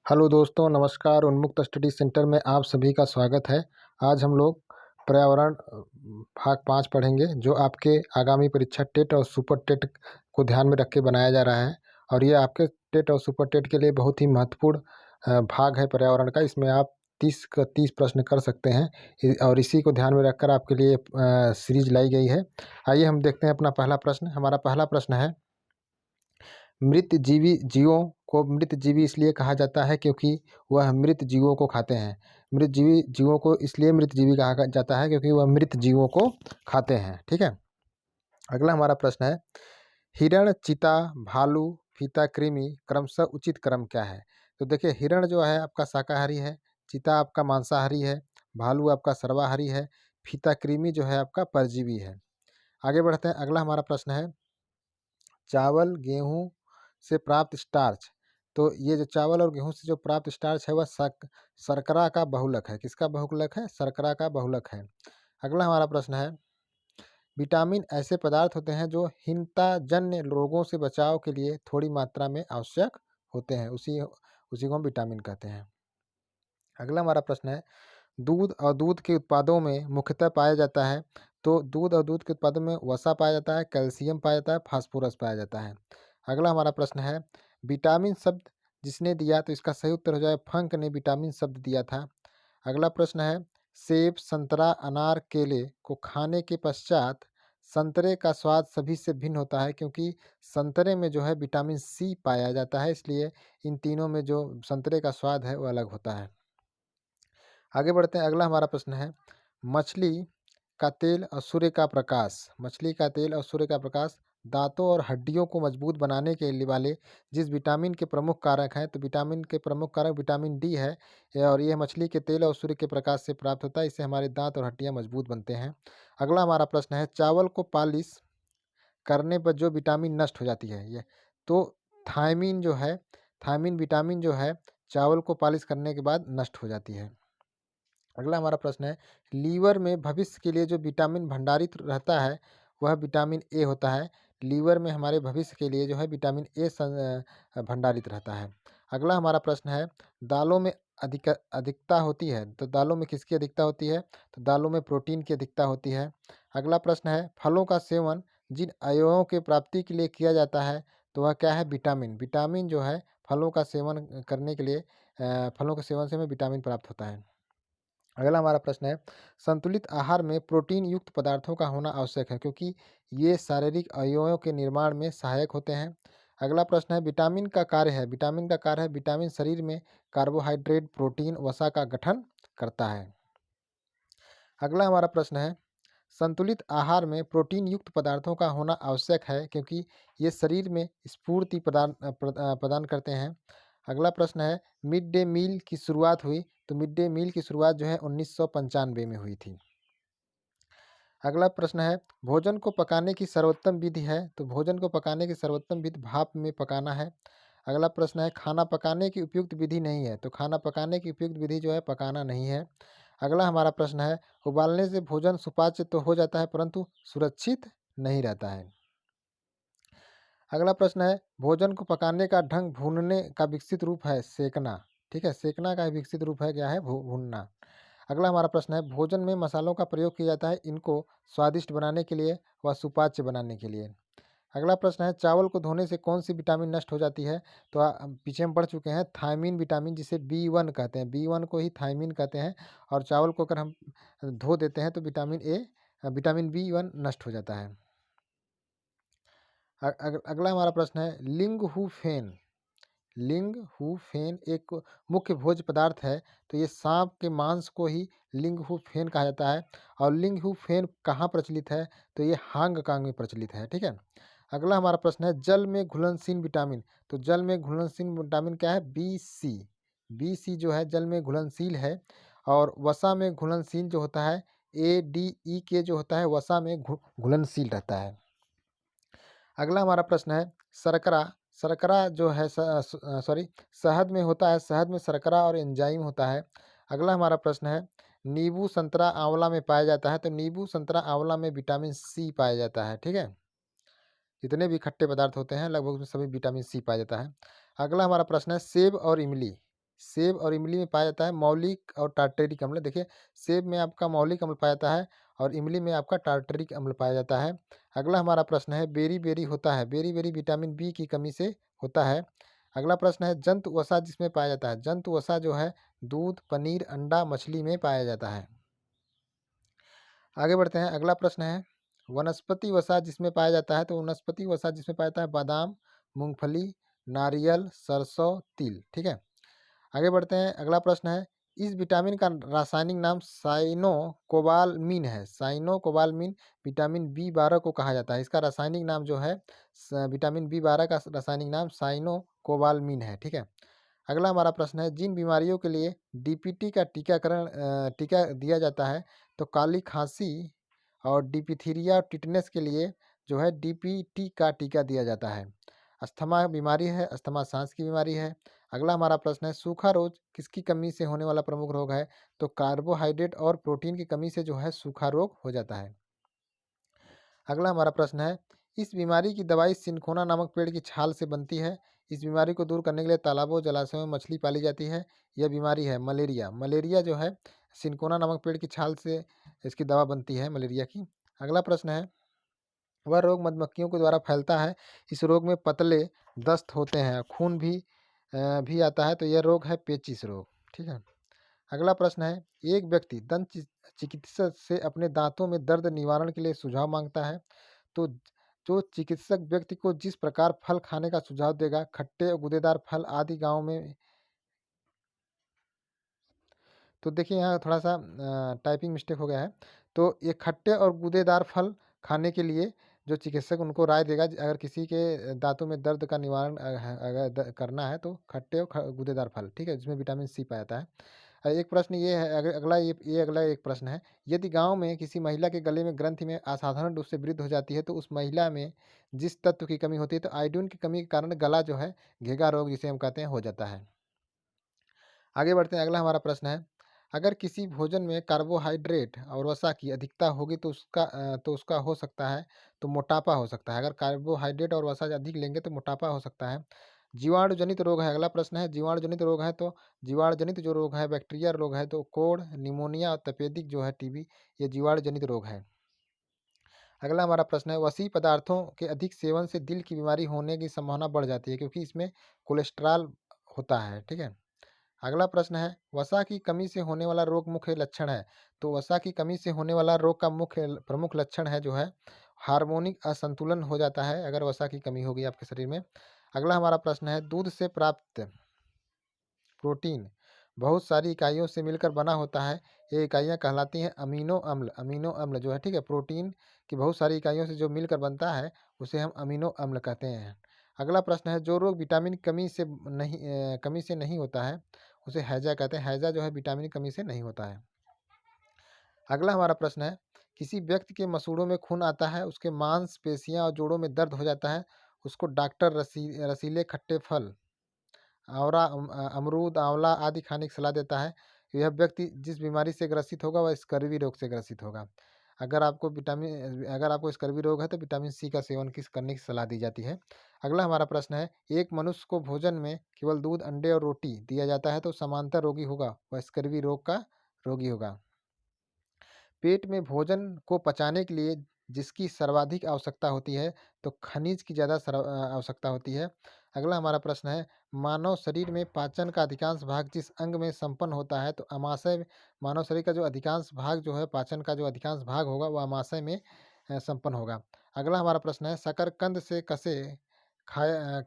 Hello दोस्तों, नमस्कार। उन्मुक्त स्टडी सेंटर में आप सभी का स्वागत है। आज हम लोग पर्यावरण भाग 5 पढ़ेंगे, जो आपके आगामी परीक्षा टेट और सुपर टेट को ध्यान में रख के बनाया जा रहा है। और ये आपके टेट और सुपर टेट के लिए बहुत ही महत्वपूर्ण भाग है पर्यावरण का। इसमें आप 30 प्रश्न कर सकते हैं और इसी को ध्यान में रखकर आपके लिए सीरीज लाई गई है। आइए हम देखते हैं अपना पहला प्रश्न। हमारा पहला प्रश्न है, मृत जीवी जीवों को मृत जीवी इसलिए कहा जाता है क्योंकि वह मृत जीवों को खाते हैं। मृत जीवी जीवों को इसलिए मृत जीवी कहा जाता है क्योंकि वह मृत जीवों को खाते हैं। ठीक है। अगला हमारा प्रश्न है, हिरण, चीता, भालू, फीता कृमि क्रमशः उचित क्रम क्या है? तो देखिए, हिरण जो है आपका शाकाहारी है, चीता आपका मांसाहारी है, भालू आपका सर्वाहारी है, फीता कृमि जो है आपका परजीवी है। आगे बढ़ते हैं। अगला हमारा प्रश्न है, चावल गेहूं से प्राप्त स्टार्च। तो ये जो चावल और गेहूं से जो प्राप्त स्टार्च है वह शर्करा का बहुलक है। किसका बहुलक है? शर्करा का बहुलक है। अगला हमारा प्रश्न है, विटामिन ऐसे पदार्थ होते हैं जो हीनताजन्य रोगों से बचाव के लिए थोड़ी मात्रा में आवश्यक होते हैं, उसी उसी को हम विटामिन कहते हैं। अगला हमारा प्रश्न है, दूध और दूध के उत्पादों में मुख्यतः पाया जाता है। तो दूध और दूध के उत्पादों में वसा पाया जाता है, कैल्शियम पाया जाता है, फास्फोरस पाया जाता है। अगला हमारा प्रश्न है, विटामिन शब्द जिसने दिया, तो इसका सही उत्तर हो जाए फंक ने विटामिन शब्द दिया था। अगला प्रश्न है, सेब, संतरा, अनार, केले को खाने के पश्चात संतरे का स्वाद सभी से भिन्न होता है क्योंकि संतरे में जो है विटामिन सी पाया जाता है, इसलिए इन तीनों में जो संतरे का स्वाद है वो अलग होता है। आगे बढ़ते हैं। अगला हमारा प्रश्न है, मछली का तेल और सूर्य का प्रकाश। मछली का तेल और सूर्य का प्रकाश दांतों और हड्डियों को मजबूत बनाने के लिए वाले जिस विटामिन के प्रमुख कारक हैं, तो विटामिन के प्रमुख कारक विटामिन डी है। और यह मछली के तेल और सूर्य के प्रकाश से प्राप्त होता है। इससे हमारे दांत और हड्डियां मजबूत बनते हैं। अगला हमारा प्रश्न है, चावल को पालिश करने पर जो विटामिन नष्ट हो जाती है, ये तो थायमीन जो है, थायमीन विटामिन जो है चावल को पालिश करने के बाद नष्ट हो जाती है। अगला हमारा प्रश्न है, लीवर में भविष्य के लिए जो विटामिन भंडारित रहता है वह विटामिन ए होता है। लीवर में हमारे भविष्य के लिए जो है विटामिन ए भंडारित रहता है। अगला हमारा प्रश्न है, दालों में अधिकता होती है। तो दालों में किसकी अधिकता होती है? तो दालों में प्रोटीन की अधिकता होती है। अगला प्रश्न है, फलों का सेवन जिन अवयवों के प्राप्ति के लिए किया जाता है, तो वह क्या है? विटामिन। विटामिन जो है फलों का सेवन करने के लिए फलों के सेवन से हमें विटामिन प्राप्त होता है। अगला हमारा प्रश्न है, संतुलित आहार में प्रोटीन युक्त पदार्थों का होना आवश्यक है क्योंकि ये शारीरिक अवयवों के निर्माण में सहायक होते हैं। अगला प्रश्न है, विटामिन का कार्य है। विटामिन का कार्य है, विटामिन शरीर में कार्बोहाइड्रेट, प्रोटीन, वसा का गठन करता है। अगला हमारा प्रश्न है, संतुलित आहार में प्रोटीन युक्त पदार्थों का होना आवश्यक है क्योंकि ये शरीर में स्फूर्ति प्रदान करते हैं। अगला प्रश्न है, मिड डे मील की शुरुआत हुई। तो मिड डे मील की शुरुआत जो है 1995 में हुई थी। अगला प्रश्न है, भोजन को पकाने की सर्वोत्तम विधि है। तो भोजन को पकाने की सर्वोत्तम विधि भाप में पकाना है। अगला प्रश्न है, खाना पकाने की उपयुक्त विधि नहीं है। तो खाना पकाने की उपयुक्त विधि जो है पकाना नहीं है। अगला हमारा प्रश्न है, उबालने से भोजन सुपाच्य तो हो जाता है परंतु सुरक्षित नहीं रहता है। अगला प्रश्न है, भोजन को पकाने का ढंग भूनने का विकसित रूप है सेकना। ठीक है, सेकना का विकसित रूप है क्या है? भूनना। अगला हमारा प्रश्न है, भोजन में मसालों का प्रयोग किया जाता है इनको स्वादिष्ट बनाने के लिए व सुपाच्य बनाने के लिए। अगला प्रश्न है, चावल को धोने से कौन सी विटामिन नष्ट हो जाती है? तो पीछे हम पढ़ चुके हैं, थायमीन विटामिन, जिसे B1 कहते हैं। B1 को ही थायमीन कहते हैं। और चावल को अगर हम धो देते हैं तो विटामिन B1 नष्ट हो जाता है। अगला हमारा प्रश्न है, लिंगहुफेन। लिंगहुफेन एक मुख्य भोज्य पदार्थ है। तो ये सांप के मांस को ही लिंगहुफेन कहा जाता है। और लिंगहुफेन कहाँ प्रचलित है? तो ये हांगकांग में प्रचलित है। ठीक है। अगला हमारा प्रश्न है, जल में घुलनशील विटामिन। तो जल में घुलनशील विटामिन क्या है? BC। BC जो है जल में घुलनशील है। और वसा में घुलनशील जो होता है ADE जो होता है वसा में घुलनशील रहता है। अगला हमारा प्रश्न है, शर्करा। शर्करा जो है शहद में होता है। शहद में शर्करा और एंजाइम होता है। अगला हमारा प्रश्न है, नींबू, संतरा, आंवला में पाया जाता है। तो नींबू, संतरा, आंवला में विटामिन C पाया जाता है। ठीक है। जितने भी खट्टे पदार्थ होते हैं लगभग उसमें सभी विटामिन C पाया जाता है। अगला हमारा प्रश्न है, सेब और इमली। सेब और इमली में पाया जाता है मौलिक और टार्टरिक अम्ल। देखिए, सेब में आपका मौलिक अम्ल पाया जाता है और इमली में आपका टार्टरिक अम्ल पाया जाता है। अगला हमारा प्रश्न है बेरी-बेरी होता है, बेरी-बेरी विटामिन बी की कमी से होता है। अगला प्रश्न है जंतु वसा जिसमें पाया जाता है, जंतु वसा जो है दूध, पनीर, अंडा, मछली में पाया जाता है। आगे बढ़ते हैं, अगला प्रश्न है वनस्पति वसा जिसमें पाया जाता है, तो वनस्पति वसा जिसमें पाया जाता है बादाम, मूंगफली, नारियल, सरसों, तिल। ठीक है। आगे बढ़ते हैं, अगला प्रश्न है इस विटामिन का रासायनिक नाम साइनोकोबालामीन है। साइनोकोबालामीन विटामिन बी 12 को कहा जाता है। इसका रासायनिक नाम जो है विटामिन बी 12 का रासायनिक नाम साइनोकोबालामीन है। ठीक है। अगला हमारा प्रश्न है जिन बीमारियों के लिए डीपीटी का टीका दिया जाता है, तो काली खांसी और डिप्थीरिया और टिटनेस के लिए जो है डीपीटी का टीका दिया जाता है। अस्थमा बीमारी है, अस्थमा सांस की बीमारी है। अगला हमारा प्रश्न है सूखा रोग किसकी कमी से होने वाला प्रमुख रोग है, तो कार्बोहाइड्रेट और प्रोटीन की कमी से जो है सूखा रोग हो जाता है। अगला हमारा प्रश्न है इस बीमारी की दवाई सिनकोना नामक पेड़ की छाल से बनती है। इस बीमारी को दूर करने के लिए तालाबों जलाशयों में मछली पाली जाती है। यह बीमारी है मलेरिया। मलेरिया जो है सिनकोना नामक पेड़ की छाल से इसकी दवा बनती है मलेरिया की। अगला प्रश्न है वह रोग मधुमक्खियों के द्वारा फैलता है। इस रोग में पतले दस्त होते हैं, खून भी आता है, तो यह रोग है पेचिश रोग। ठीक है। अगला प्रश्न है एक व्यक्ति दंत चिकित्सक से अपने दांतों में दर्द निवारण के लिए सुझाव मांगता है, तो जो चिकित्सक व्यक्ति को जिस प्रकार फल खाने का सुझाव देगा, खट्टे और गूदेदार फल आदि गाँव में। तो देखिए यहाँ थोड़ा सा टाइपिंग मिस्टेक हो गया है। तो ये खट्टे और गूदेदार फल खाने के लिए जो चिकित्सक उनको राय देगा, अगर किसी के दांतों में दर्द का निवारण अगर करना है, तो खट्टे और गूदेदार फल, ठीक है, जिसमें विटामिन सी पाया जाता है। एक प्रश्न ये है, अगला एक प्रश्न है यदि गांव में किसी महिला के गले में ग्रंथि में असाधारण रूप से वृद्धि हो जाती है, तो उस महिला में जिस तत्व की कमी होती है, तो आयोडीन की कमी के कारण गला जो है घेगा रोग जिसे हम कहते हैं हो जाता है। आगे बढ़ते हैं, अगला हमारा प्रश्न है अगर किसी भोजन में कार्बोहाइड्रेट और वसा की अधिकता होगी, तो उसका हो सकता है तो मोटापा हो सकता है। अगर कार्बोहाइड्रेट और वसा अधिक लेंगे तो मोटापा हो सकता है। जीवाणु जनित रोग है, अगला प्रश्न है जीवाणु जनित रोग है, तो जीवाणु जनित जो रोग है बैक्टीरिया रोग है, तो कोढ़, निमोनिया और तपेदिक जो है टीबी, ये जीवाणु जनित रोग है। अगला हमारा प्रश्न है वसी पदार्थों के अधिक सेवन से दिल की बीमारी होने की संभावना बढ़ जाती है, क्योंकि इसमें कोलेस्ट्रॉल होता है। ठीक है। अगला प्रश्न है वसा की कमी से होने वाला रोग मुख्य लक्षण है, तो वसा की कमी से होने वाला रोग का प्रमुख लक्षण है जो है हार्मोनिक असंतुलन हो जाता है, अगर वसा की कमी होगी आपके शरीर में। अगला हमारा प्रश्न है दूध से प्राप्त प्रोटीन बहुत सारी इकाइयों से मिलकर बना होता है, ये इकाइयाँ कहलाती हैं अमीनो अम्ल। अमीनो अम्ल जो है, ठीक है, प्रोटीन की बहुत सारी इकाइयों से जो मिलकर बनता है उसे हम अमीनो अम्ल कहते हैं। अगला प्रश्न है जो रोग विटामिन कमी से नहीं होता है, उसे हैजा कहते हैं। हैजा जो है विटामिन की कमी से नहीं होता है। अगला हमारा प्रश्न है किसी व्यक्ति के मसूड़ों में खून आता है, उसके मांसपेशियां और जोड़ों में दर्द हो जाता है, उसको डॉक्टर रसीले खट्टे फल अमरूद, आंवला आदि खाने की सलाह देता है। यह व्यक्ति जिस बीमारी से ग्रसित होगा वह स्कर्वी रोग से ग्रसित होगा। अगर आपको स्कर्वी रोग है, तो विटामिन सी का सेवन करने की सलाह दी जाती है। अगला हमारा प्रश्न है एक मनुष्य को भोजन में केवल दूध, अंडे और रोटी दिया जाता है, तो समांतर रोगी होगा, वह स्कर्वी रोग का रोगी होगा। पेट में भोजन को पचाने के लिए जिसकी सर्वाधिक आवश्यकता होती है, तो खनिज की ज़्यादा आवश्यकता होती है। अगला हमारा प्रश्न है मानव शरीर में पाचन का अधिकांश भाग जिस अंग में संपन्न होता है, तो अमाशय मानव शरीर का जो अधिकांश भाग जो है पाचन का जो अधिकांश भाग होगा वह अमाशय में संपन्न होगा। अगला हमारा प्रश्न है शकरकंद से कैसे खाया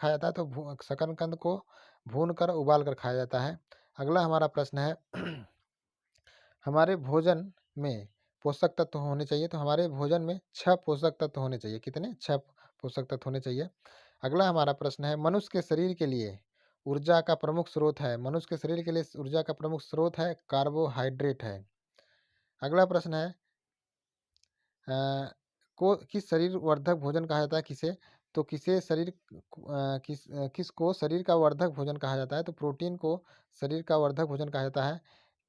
जाता है, तो शकरकंद को भून कर उबाल कर खाया जाता है। अगला हमारा प्रश्न है हमारे भोजन में पोषक तत्व होने चाहिए, तो हमारे भोजन में 6 पोषक तत्व होने चाहिए। कितने? 6 पोषक तत्व होने चाहिए। अगला हमारा प्रश्न है मनुष्य के शरीर के लिए ऊर्जा का प्रमुख स्रोत है, मनुष्य के शरीर के लिए ऊर्जा का प्रमुख स्रोत है कार्बोहाइड्रेट है। अगला प्रश्न है को किस शरीर वर्धक भोजन कहा जाता है, किसे? तो किसको शरीर का वर्धक भोजन कहा जाता है, तो प्रोटीन को शरीर का वर्धक भोजन कहा जाता है।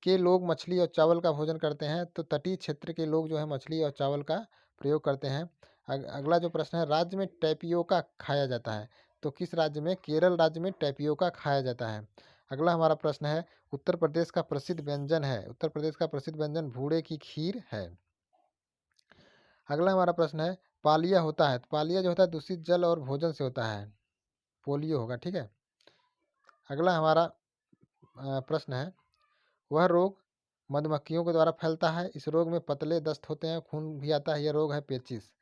के लोग मछली और चावल का भोजन करते हैं, तो तटीय क्षेत्र के लोग जो है मछली और चावल का प्रयोग करते हैं। अगला जो प्रश्न है राज्य में टैपियोका खाया जाता है, तो किस राज्य में? केरल राज्य में टैपियोका खाया जाता है। अगला हमारा प्रश्न है, उत्तर प्रदेश का प्रसिद्ध व्यंजन है, उत्तर प्रदेश का प्रसिद्ध व्यंजन भूड़े की खीर है। अगला हमारा प्रश्न है, पालिया होता है, तो पालिया जो होता है दूषित जल और भोजन से होता है, पोलियो होगा, ठीक है। अगला हमारा प्रश्न है, वह रोग मधुमक्खियों के द्वारा फैलता है, इस रोग में पतले दस्त होते हैं, खून भी आता है, यह रोग है पेचिश।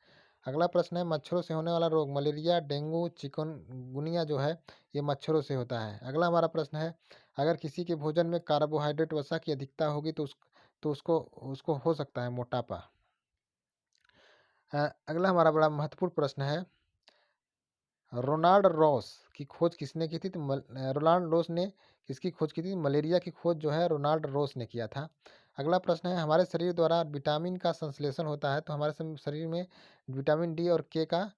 अगला प्रश्न है, मच्छरों से होने वाला रोग मलेरिया, डेंगू, चिकनगुनिया जो है ये मच्छरों से होता है। अगला हमारा प्रश्न है, अगर किसी के भोजन में कार्बोहाइड्रेट वसा की अधिकता होगी तो उसको उसको हो सकता है मोटापा। अगला हमारा बड़ा महत्वपूर्ण प्रश्न है, रोनाल्ड रॉस की खोज किसने की थी? तो रोनाल्ड रॉस ने किसकी खोज की थी? मलेरिया की खोज जो है रोनाल्ड रॉस ने किया था। अगला प्रश्न है, हमारे शरीर द्वारा विटामिन का संश्लेषण होता है, तो हमारे शरीर में विटामिन डी और के का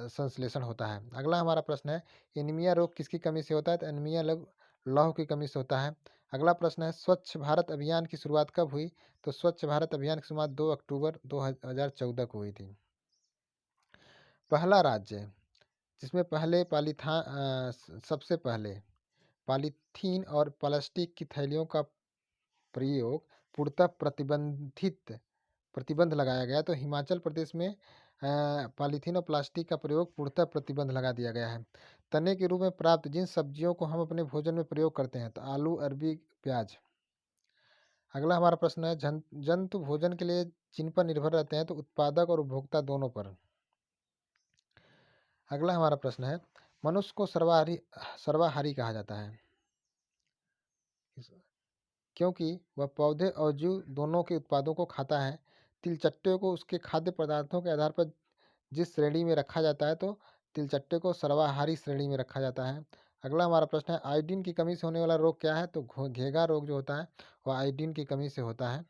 संश्लेषण होता है। अगला हमारा प्रश्न है, एनीमिया रोग किसकी कमी से होता है? तो एनीमिया लौह की कमी से होता है। अगला प्रश्न है, स्वच्छ भारत अभियान की शुरुआत कब हुई? तो स्वच्छ भारत अभियान की शुरुआत 2 अक्टूबर 2014 को हुई थी। पहला राज्य जिसमें सबसे पहले पॉलीथीन और प्लास्टिक की थैलियों का प्रयोग पूर्णतः प्रतिबंध लगाया गया, तो हिमाचल प्रदेश में पॉलीथीन और प्लास्टिक का प्रयोग पूर्णतः प्रतिबंध लगा दिया गया है। तने के रूप में प्राप्त जिन सब्जियों को हम अपने भोजन में प्रयोग करते हैं, तो आलू, अरबी, प्याज। अगला हमारा प्रश्न है, जंतु भोजन के लिए जिन पर निर्भर रहते हैं, तो उत्पादक और उपभोक्ता दोनों पर। अगला हमारा प्रश्न है, मनुष्य को सर्वाहारी कहा जाता है क्योंकि वह पौधे और जीव दोनों के उत्पादों को खाता है। तिलचट्टे को उसके खाद्य पदार्थों के आधार पर जिस श्रेणी में रखा जाता है, तो तिलचट्टे को सर्वाहारी श्रेणी में रखा जाता है। अगला हमारा प्रश्न है, आयोडीन की कमी से होने वाला रोग क्या है? तो घेगा रोग जो होता है वह आयोडीन की कमी से होता है।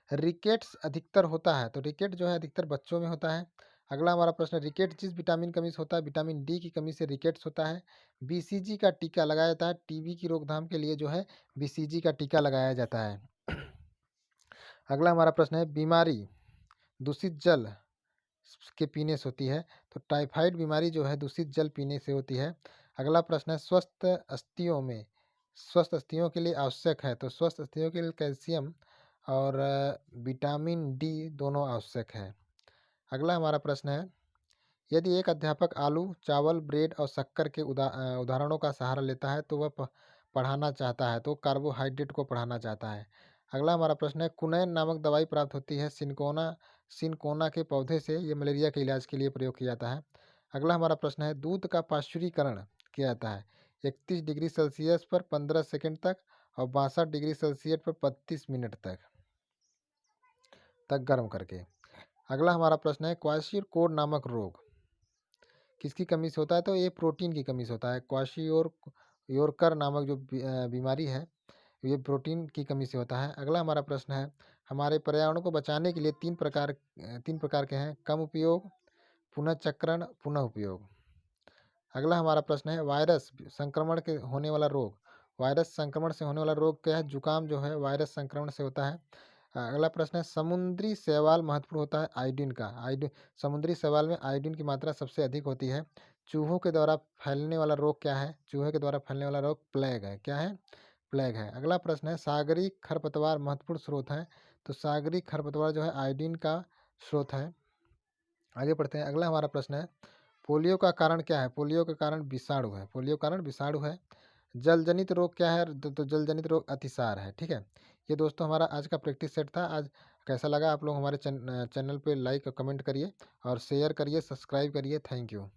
रिकेट्स अधिकतर होता है, तो रिकेट जो है अधिकतर बच्चों में होता है। अगला हमारा प्रश्न है, रिकेट जिस विटामिन कमी से होता है, विटामिन डी की कमी से रिकेट्स होता है। बीसीजी का टीका लगाया जाता है, टीबी की रोकथाम के लिए जो है बीसीजी का टीका लगाया जाता है। अगला हमारा प्रश्न है, बीमारी दूषित जल के पीने से होती है, तो टाइफाइड बीमारी जो है दूषित जल पीने से होती है। अगला प्रश्न है, स्वस्थ अस्थियों के लिए आवश्यक है, तो स्वस्थ अस्थियों के लिए कैल्शियम और विटामिन डी दोनों आवश्यक है। अगला हमारा प्रश्न है, यदि एक अध्यापक आलू, चावल, ब्रेड और शक्कर के उदाहरणों का सहारा लेता है, तो वह पढ़ाना चाहता है, तो कार्बोहाइड्रेट को पढ़ाना चाहता है। अगला हमारा प्रश्न है, कुनैन नामक दवाई प्राप्त होती है सिनकोना के पौधे से, ये मलेरिया के इलाज के लिए प्रयोग किया जाता है। अगला हमारा प्रश्न है, दूध का पाश्चुरीकरण किया जाता है 31 डिग्री सेल्सियस पर 15 सेकंड तक और 62 डिग्री सेल्सियस पर 32 मिनट तक गर्म करके। अगला हमारा प्रश्न है, क्वाशीयोर नामक रोग किसकी कमी से होता है? तो ये प्रोटीन की कमी से होता है। क्वाशीयोर नामक जो बीमारी है ये प्रोटीन की कमी से होता है। अगला हमारा प्रश्न है, हमारे पर्यावरण को बचाने के लिए तीन प्रकार के हैं, कम उपयोग, पुनःचक्रण, पुनः उपयोग। अगला हमारा प्रश्न है, वायरस संक्रमण से होने वाला रोग क्या है? जुकाम जो है वायरस संक्रमण से होता है। अगला प्रश्न है, समुद्री शैवाल महत्वपूर्ण होता है आयोडीन का। समुद्री शैवाल में आयोडीन की मात्रा सबसे अधिक होती है। चूहों के द्वारा फैलने वाला रोग क्या है? चूहे के द्वारा फैलने वाला रोग प्लेग है। क्या है? प्लेग है। अगला प्रश्न है, सागरी खरपतवार महत्वपूर्ण स्रोत है, तो सागरी खरपतवार जो है आयोडीन का स्रोत है। आगे पढ़ते हैं। अगला हमारा प्रश्न है, पोलियो का कारण क्या है? पोलियो का कारण विषाणु है। जल जनित रोग क्या है? तो जल जनित रोग अतिसार है। ठीक है, ये दोस्तों हमारा आज का प्रैक्टिस सेट था। आज कैसा लगा आप लोग हमारे चैनल पे लाइक और कमेंट करिए और शेयर करिए, सब्सक्राइब करिए। Thank you.